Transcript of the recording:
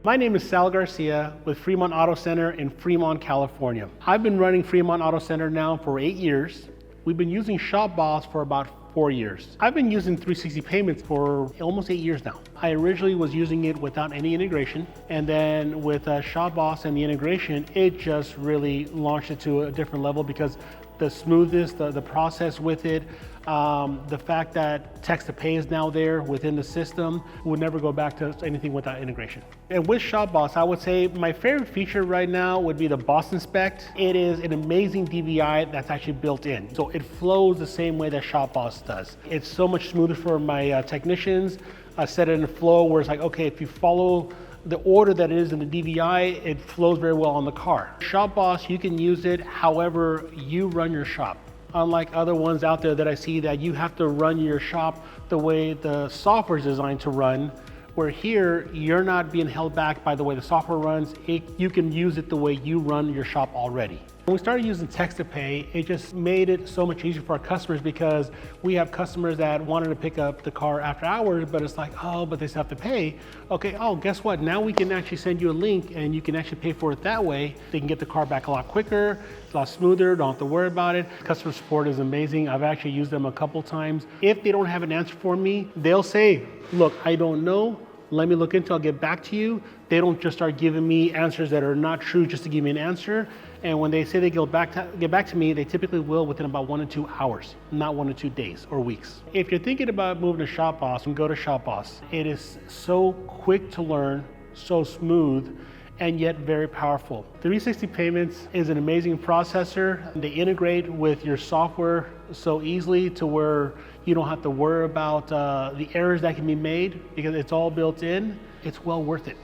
My name is Sal Garcia with Fremont Auto Center in Fremont, California. I've been running Fremont Auto Center now for 8 years. We've been using ShopBoss for about 4 years. I've been using 360 payments for almost 8 years now. I originally was using it without any integration, and then with ShopBoss and the integration, it just really launched it to a different level because the smoothness, the process with it, the fact that text to pay is now there within the system, would never go back to anything without integration. And with ShopBoss, I would say my favorite feature right now would be the Boss Inspect. It is an amazing DVI that's actually built in. So it flows the same way that ShopBoss does. It's so much smoother for my technicians. I set it in a flow where it's like, okay, if you follow the order that it is in the DVI, it flows very well on the car. ShopBoss, you can use it however you run your shop. Unlike other ones out there that I see that you have to run your shop the way the software is designed to run, where here, you're not being held back by the way the software runs. You can use it the way you run your shop already. When we started using text to pay, it just made it so much easier for our customers because we have customers that wanted to pick up the car after hours, but it's like, oh, but they still have to pay. Okay, oh, guess what? Now we can actually send you a link and you can actually pay for it that way. They can get the car back a lot quicker, it's a lot smoother, don't have to worry about it. Customer support is amazing. I've actually used them a couple times. If they don't have an answer for me, they'll say, look, I don't know. Let me look into it, I'll get back to you. They don't just start giving me answers that are not true just to give me an answer. And when they say they get back to me, they typically will within about 1 to 2 hours, not 1 to 2 days or weeks. If you're thinking about moving to ShopBoss, go to ShopBoss. It is so quick to learn, so smooth, and yet very powerful. 360 Payments is an amazing processor. They integrate with your software so easily to where you don't have to worry about the errors that can be made because it's all built in. It's well worth it.